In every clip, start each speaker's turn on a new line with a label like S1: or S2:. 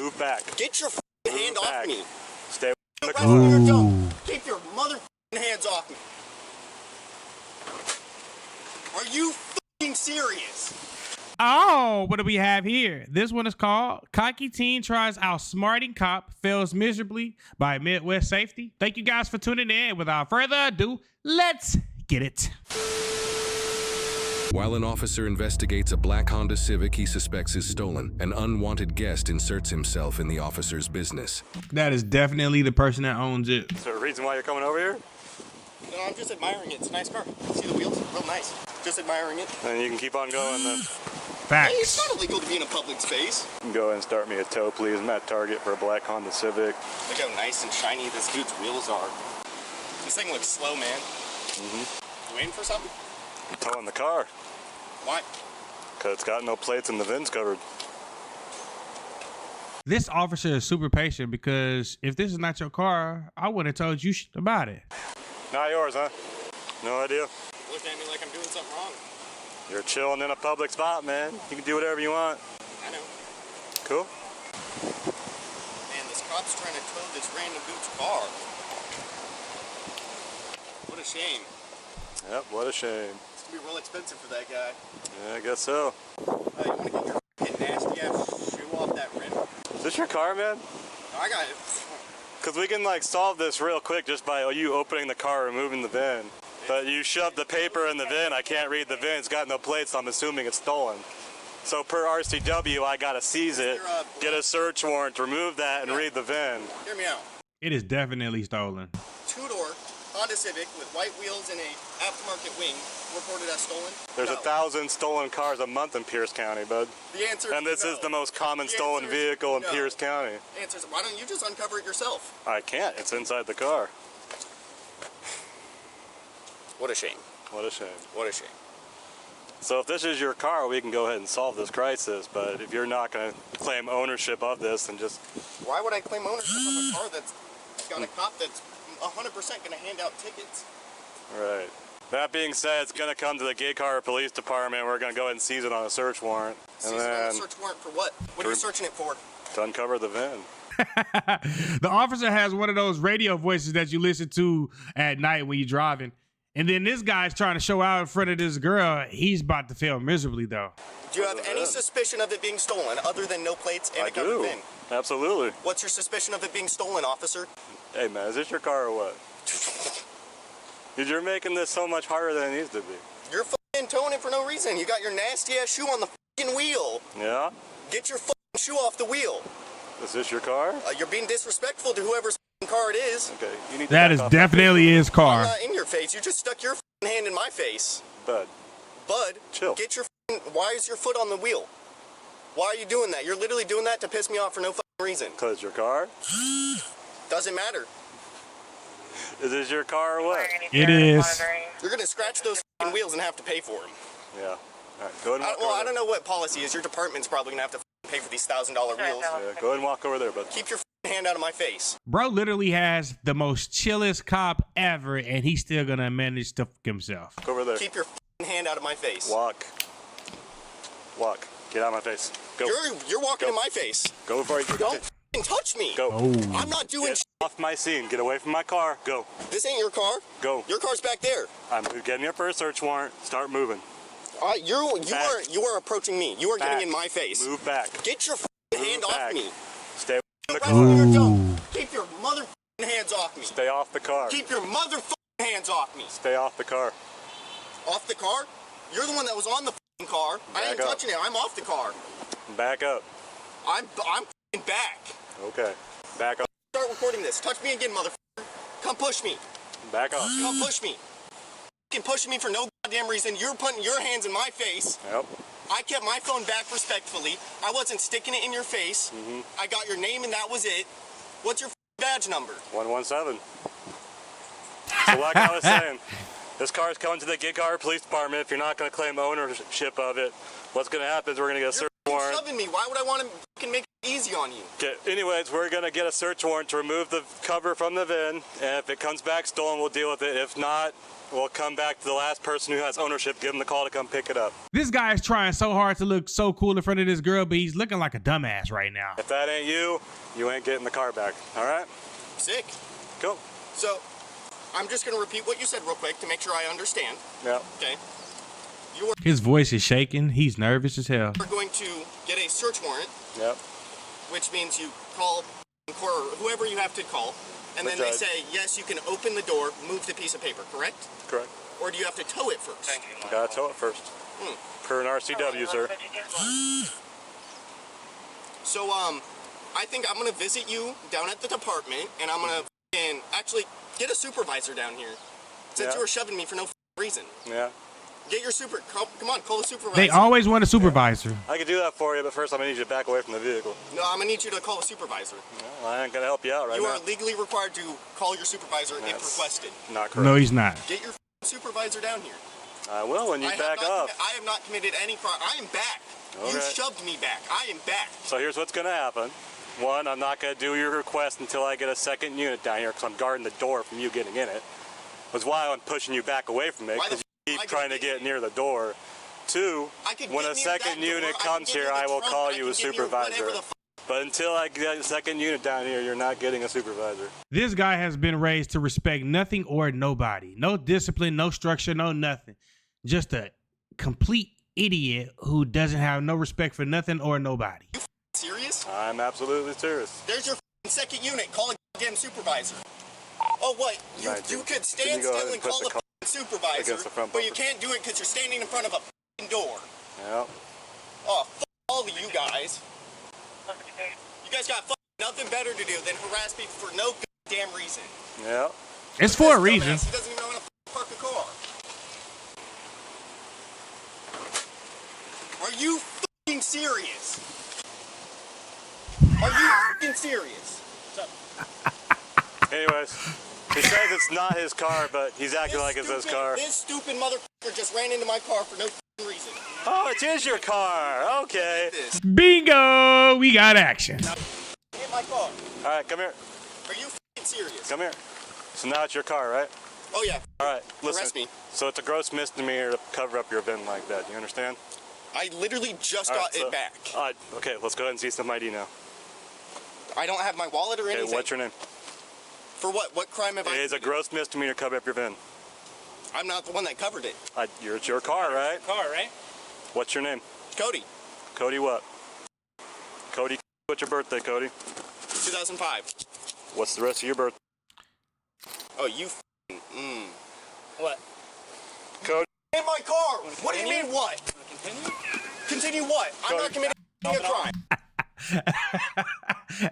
S1: Move back.
S2: Get your hand off me.
S1: Stay away from the
S2: car.
S1: car.
S2: Keep your hands off me. Are you fucking serious?
S3: Oh, what do we have here? This one is called Cocky Teen Tries Outsmarting Cop, Fails Miserably by Midwest Safety. Thank you guys for tuning in. Without further ado, let's get it.
S4: While an officer investigates a black Honda Civic he suspects is stolen, an unwanted guest inserts himself in the officer's business.
S3: That is definitely the person that owns it.
S1: Is there a reason why you're coming over here?
S2: No, I'm just admiring it. It's a nice car. See the wheels? Real nice. Just admiring it.
S1: And you can keep on going then.
S3: Facts.
S2: Hey, it's not illegal to be in a public space.
S1: You can go ahead and start me a tow, please. I'm at Target for a black Honda Civic.
S2: Look how nice and shiny this dude's wheels are. This thing looks slow, man. You waiting for something?
S1: I'm towing the car.
S2: Why?
S1: Because it's got no plates and the VIN's covered.
S3: This officer is super patient because if this is not your car, I wouldn't have told you shit about it.
S1: Not yours, huh? No idea.
S2: Looking at me like I'm doing something wrong.
S1: You're chilling in a public spot, man. You can do whatever you want.
S2: I know.
S1: Cool.
S2: Man, this cop's trying to tow this random dude's car. What a shame.
S1: Yep, what a shame.
S2: It's gonna be real expensive for that guy.
S1: Yeah, I guess so.
S2: You wanna get your nasty ass shoe off that rim?
S1: Is this your car, man?
S2: I got it.
S1: Because we can like solve this real quick just by you opening the car, removing the VIN. But you shoved the paper in the VIN. I can't read the VIN. It's got no plates, so I'm assuming it's stolen. So per RCW, I gotta seize it, get a search warrant, remove that, and read the VIN.
S2: Hear me out.
S3: It is definitely stolen.
S2: Two-door Honda Civic with white wheels and a aftermarket wing reported as stolen.
S1: There's
S2: No.
S1: 1,000 stolen cars a month in Pierce County, bud.
S2: The answer
S1: And this
S2: no.
S1: is the most common
S2: The
S1: stolen
S2: answer is
S1: vehicle in
S2: no.
S1: Pierce County.
S2: The answer is, why don't you just uncover it yourself?
S1: I can't. It's inside the car.
S2: What a shame.
S1: What a shame.
S2: What a shame.
S1: So if this is your car, we can go ahead and solve this crisis. But if you're not going to claim ownership of this, then just...
S2: Why would I claim ownership of a car that's got a cop that's 100% going to hand out tickets?
S1: Right. That being said, it's going to come to the Gay Car Police Department. We're going to go ahead and seize it on a search warrant.
S2: Seize it on a search warrant for what? What are you searching it for?
S1: To uncover the VIN.
S3: The officer has one of those radio voices that you listen to at night when you're driving. And then this guy's trying to show out in front of this girl. He's about to fail miserably, though.
S2: Do you have any suspicion of it being stolen other than no plates and a covered VIN?
S1: Absolutely.
S2: What's your suspicion of it being stolen, officer?
S1: Hey, man, is this your car or what? Dude, you're making this so much harder than it needs to be.
S2: You're fucking towing it for no reason. You got your nasty ass shoe on the fucking wheel.
S1: Yeah?
S2: Get your fucking shoe off the wheel.
S1: Is this your car?
S2: You're being disrespectful to whoever's car it is.
S1: Okay, you need to
S3: That
S1: back
S3: is
S1: off
S3: definitely his
S2: I'm
S3: car.
S2: not in your face. You just stuck your hand in my face.
S1: Bud,
S2: Bud,
S1: chill.
S2: get your why is your foot on the wheel? Why are you doing that? You're literally doing that to piss me off for no reason.
S1: Because it's your car?
S2: Doesn't matter.
S1: Is this your car or what?
S3: It is.
S2: You're going to scratch those wheels and have to pay for them.
S1: Yeah. All right, go ahead and walk over
S2: I don't know what policy is. Your department's probably going to have to pay for these $1,000 wheels.
S1: Yeah, go ahead and walk over there, bud.
S2: Keep your hand out of my face.
S3: Bro literally has the most chillest cop ever, and he's still gonna manage to fuck himself.
S1: Go over there.
S2: Keep your hand out of my face.
S1: Walk. Walk. Get out of my face. Go.
S2: You're walking in my face.
S1: Go before you
S2: Don't touch me.
S1: Go.
S2: I'm not doing
S1: Get off my scene. Get away from my car. Go.
S2: This ain't your car.
S1: Go.
S2: Your car's back there.
S1: I'm getting you for a search warrant. Start moving.
S2: You are approaching me. You are getting in my face.
S1: Move back.
S2: Get your hand
S1: back.
S2: off me.
S1: Stay
S2: Right
S1: the
S2: when
S1: car.
S2: you're done. Keep your hands off me.
S1: Stay off the car.
S2: Keep your hands off me.
S1: Stay off the car.
S2: Off the car? You're the one that was on the car. I ain't
S1: Back up.
S2: touching it. I'm off the car.
S1: Back up.
S2: I'm back.
S1: Okay. Back up.
S2: Start recording this. Touch me again, motherfucker. Come push me.
S1: Back up.
S2: Come push me. Fucking pushing me for no goddamn reason. You're putting your hands in my face.
S1: Yep.
S2: I kept my phone back respectfully. I wasn't sticking it in your face. I got your name and that was it. What's your badge number?
S1: 117. So like I was saying, this car is coming to the Gay Car Police Department. If you're not going to claim ownership of it, what's going to happen is we're going to get a search warrant.
S2: You're shoving me. Why would I want to fucking make easy on you.
S1: Okay, anyways, we're gonna get a search warrant to remove the cover from the VIN, and if it comes back stolen, we'll deal with it. If not, we'll come back to the last person who has ownership, give them the call to come pick it up.
S3: This guy is trying so hard to look so cool in front of this girl, but he's looking like a dumbass right now.
S1: If that ain't you, you ain't getting the car back, all right?
S2: Sick.
S1: Cool.
S2: So, I'm just gonna repeat what you said real quick to make sure I understand.
S1: Yeah.
S2: Okay.
S3: His voice is shaking. He's nervous as hell.
S2: You're going to get a search warrant.
S1: Yep.
S2: Which means you call whoever you have to call, and then they say, yes, you can open the door, move the piece of paper, correct?
S1: Correct.
S2: Or do you have to tow it first?
S1: You gotta tow it first. Per an RCW, sir.
S2: So, I think I'm gonna visit you down at the department, and I'm gonna actually get a supervisor down here. Since you were shoving me for no reason.
S1: Yeah.
S2: Get your come on, call the supervisor.
S3: They always want a supervisor.
S1: I could do that for you, but first I'm gonna need you to back away from the vehicle.
S2: No, I'm gonna need you to call a supervisor.
S1: Well, I ain't gonna help you out right now.
S2: You are legally required to call your supervisor if requested.
S1: Not correct.
S3: No, he's not.
S2: Get your supervisor down here.
S1: I will when you back up.
S2: I have not committed any crime. I am back.
S1: Okay.
S2: You shoved me back. I am back.
S1: So here's what's gonna happen. One, I'm not gonna do your request until I get a second unit down here because I'm guarding the door from you getting in it. That's why I'm pushing you back away from it, because you keep trying to get near the door. Two, when a second unit comes here, I will call you a supervisor. But until I get a second unit down here, you're not getting a supervisor.
S3: This guy has been raised to respect nothing or nobody. No discipline, no structure, no nothing. Just a complete idiot who doesn't have no respect for nothing or nobody.
S2: You serious?
S1: I'm absolutely serious.
S2: There's your second unit. Call a goddamn supervisor. Oh, what? You could stand still and call the supervisor, but you can't do it because you're standing in front of a door.
S1: Yeah.
S2: Oh, all of you guys. You guys got nothing better to do than harass people for no damn reason.
S1: Yeah.
S3: It's for a reason.
S2: He doesn't even know how to park a car. Are you fucking serious? Are you fucking serious?
S1: Anyways, he says it's not his car, but he's acting like it's his car.
S2: This stupid motherfucker just ran into my car for no reason.
S1: Oh, it is your car. Okay.
S3: Bingo! We got action.
S2: Hit my car.
S1: All right, come here.
S2: Are you fucking serious?
S1: Come here. So now it's your car, right?
S2: Oh, yeah.
S1: All right, listen.
S2: Arrest me.
S1: So it's a gross misdemeanor to cover up your VIN like that. You understand?
S2: I literally just got it back.
S1: Okay, let's go ahead and see some ID now.
S2: I don't have my wallet or anything.
S1: Okay, what's your name?
S2: For what? What crime have I?
S1: It is a gross misdemeanor to cover up your VIN.
S2: I'm not the one that covered it.
S1: It's your car, right? What's your name?
S2: Cody.
S1: Cody what? Cody, what's your birthday, Cody?
S2: 2005.
S1: What's the rest of your birthday?
S2: Oh, you What?
S1: Cody.
S2: In my car! What do you mean what? Continue? Continue what? I'm not committing a crime.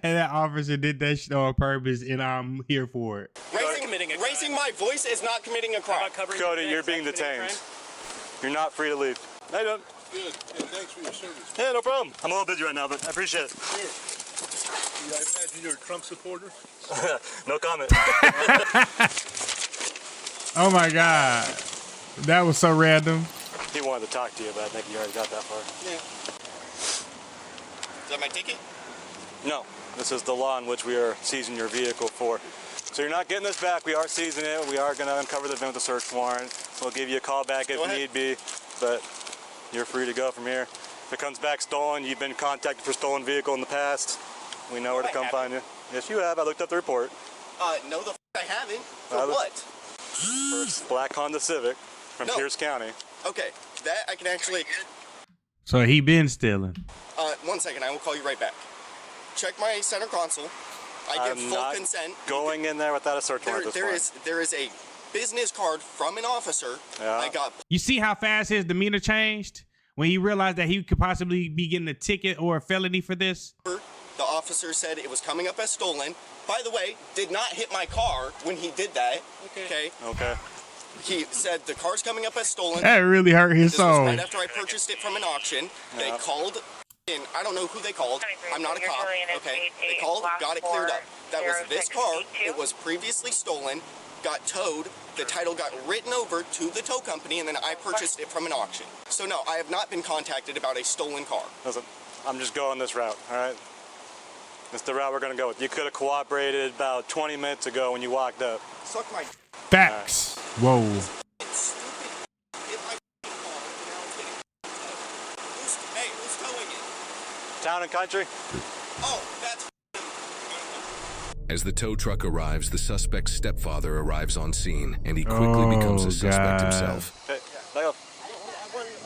S3: And that officer did that shit on purpose, and I'm here for it.
S2: Raising my voice is not committing a crime.
S1: Cody, you're being detained. You're not free to leave. How you doing?
S5: Good. Thanks for your service.
S1: Yeah, no problem. I'm a little busy right now, but I appreciate it.
S5: Sure. Yeah, I imagine you're a Trump supporter?
S1: No comment.
S3: Oh my God. That was so random.
S1: He wanted to talk to you, but I think you already got that far.
S2: Yeah. Is that my ticket?
S1: No. This is the law in which we are seizing your vehicle for. So you're not getting this back. We are seizing it. We are going to uncover the VIN with a search warrant. So we'll give you a call back if need be, but you're free to go from here. If it comes back stolen, you've been contacted for stolen vehicle in the past. We know where to come find you. Yes, you have. I looked up the report.
S2: No, the I haven't. For what?
S1: For black Honda Civic from Pierce County.
S2: Okay, that I can actually.
S3: So he been stealing.
S2: 1 second, I will call you right back. Check my center console. I give full consent.
S1: Going in there without a search warrant.
S2: There is a business card from an officer.
S1: Yeah.
S2: I got.
S3: You see how fast his demeanor changed when he realized that he could possibly be getting a ticket or a felony for this?
S2: The officer said it was coming up as stolen. By the way, did not hit my car when he did that. Okay. He said the car's coming up as stolen.
S3: That really hurt his soul.
S2: This was right after I purchased it from an auction. They called. And I don't know who they called. I'm not a cop. Okay. They called, got it cleared up. That was this car. It was previously stolen, got towed. The title got written over to the tow company, and then I purchased it from an auction. So no, I have not been contacted about a stolen car.
S1: Listen, I'm just going this route, all right? That's the route we're gonna go with. You could have cooperated about 20 minutes ago when you walked up.
S2: Suck my.
S3: Facts. Whoa.
S2: It's stupid. It like now it's getting. Hey, who's towing it?
S1: Town and country?
S2: Oh, that's.
S4: As the tow truck arrives, the suspect's stepfather arrives on scene, and he quickly becomes a suspect himself.
S1: Hey, back up.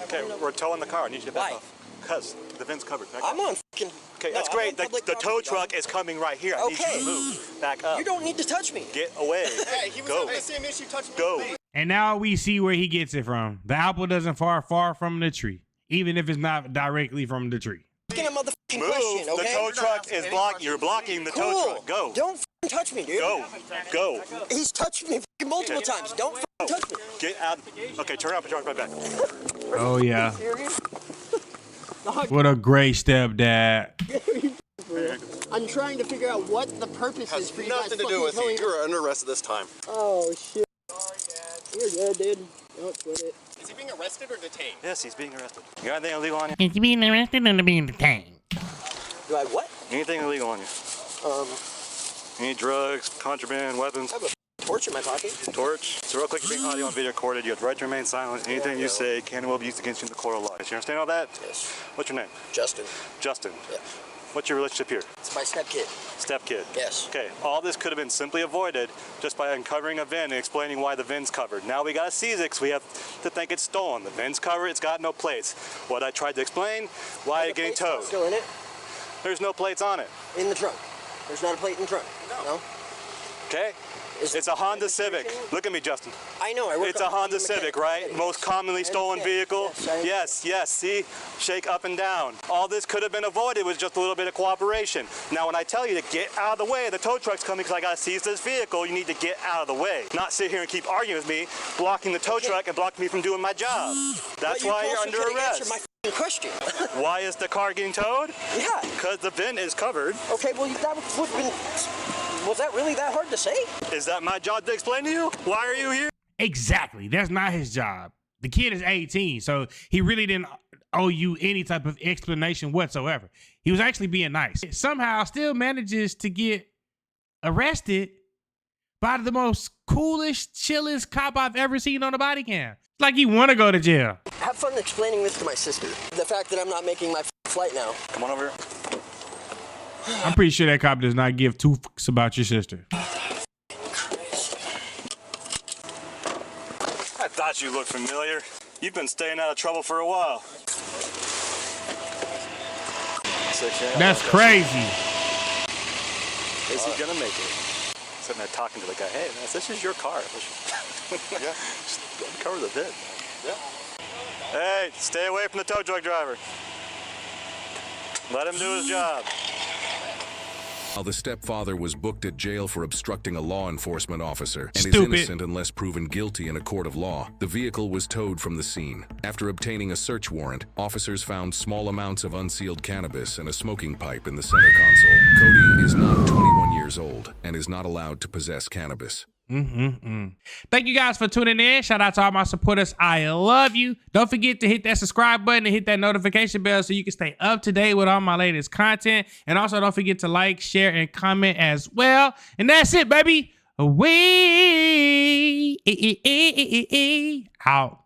S1: Okay, we're towing the car. I need you to back off. Because the VIN's covered. Back
S6: I'm
S1: up.
S6: on fucking...
S1: Okay, that's great. The tow truck is coming right here. I need you to move. Back up.
S6: You don't need to touch me.
S1: Get away.
S2: Hey, he was
S1: Go.
S2: having the same issue touching me.
S1: Go.
S3: And now we see where he gets it from. The apple doesn't fall far from the tree, even if it's not directly from the tree.
S6: Asking a motherfucking
S1: Move.
S6: question, okay?
S1: The tow truck is blocking. You're blocking the tow truck. Go.
S6: Don't fucking touch me, dude.
S1: Go. Go.
S6: He's touched me fucking multiple times. Don't fucking touch me.
S1: Get out. Okay, turn around. Put your arms right back.
S3: Oh, yeah. What a great stepdad.
S7: I'm trying to figure out what the purpose is for you guys
S2: Nothing to do with you.
S7: towing.
S2: You're under arrest this time.
S7: Oh shit. You're good, dude. Don't sweat it.
S2: Is he being arrested or detained?
S1: Yes, he's being arrested. You got anything illegal on you?
S3: He's being arrested and being detained.
S6: Do I what?
S1: Anything illegal on you? Any drugs, contraband, weapons?
S6: I have a torch in my pocket.
S1: Torch. So real quick, you're being audio and video recorded. You have the right to remain silent. Anything you say can and will be used against you in the court of law. You understand all that?
S6: Yes.
S1: What's your name?
S6: Justin.
S1: Justin.
S6: Yeah.
S1: What's your relationship here?
S6: It's my stepkid.
S1: Stepkid.
S6: Yes.
S1: Okay, all this could have been simply avoided just by uncovering a VIN and explaining why the VIN's covered. Now we gotta seize it because we have to think it's stolen. The VIN's covered, it's got no plates. What I tried to explain, why it's getting towed.
S6: Still in it?
S1: There's no plates on it.
S6: In the trunk. There's not a plate in the trunk. No?
S1: Okay? It's a Honda Civic. Look at me, Justin.
S6: I know. I work
S1: It's a Honda Civic, right? Most commonly stolen vehicle. Yes, yes. See? Shake up and down. All this could have been avoided with just a little bit of cooperation. Now, when I tell you to get out of the way, the tow truck's coming because I got to seize this vehicle, you need to get out of the way. Not sit here and keep arguing with me, blocking the tow truck and blocking me from doing my job. That's why you're under arrest.
S6: Answer my question.
S1: Why is the car getting towed?
S6: Yeah.
S1: Because the VIN is covered.
S6: Okay, well, that would have been... Was that really that hard to say?
S1: Is that my job to explain to you? Why are you here?
S3: Exactly. That's not his job. The kid is 18, so he really didn't owe you any type of explanation whatsoever. He was actually being nice. Somehow still manages to get arrested by the most coolest, chillest cop I've ever seen on a body cam. It's like you want to go to jail.
S6: Have fun explaining this to my sister. The fact that I'm not making my flight now.
S1: Come on over here.
S3: I'm pretty sure that cop does not give two fucks about your sister.
S1: I thought you looked familiar. You've been staying out of trouble for a while.
S3: That's crazy.
S1: Is he gonna make it? Sitting there talking to the guy. Hey, man, this is your car. Yeah. Just uncover the VIN. Yeah. Hey, stay away from the tow truck driver. Let him do his job.
S4: While the stepfather was booked at jail for obstructing a law enforcement officer and is
S3: Stupid.
S4: innocent unless proven guilty in a court of law, the vehicle was towed from the scene. After obtaining a search warrant, officers found small amounts of unsealed cannabis and a smoking pipe in the center console. Cody is not 21 years old and is not allowed to possess cannabis.
S3: Thank you guys for tuning in. Shout out to all my supporters. I love you. Don't forget to hit that subscribe button and hit that notification bell so you can stay up to date with all my latest content. And also don't forget to like, share, and comment as well. And that's it, baby. Away. Out.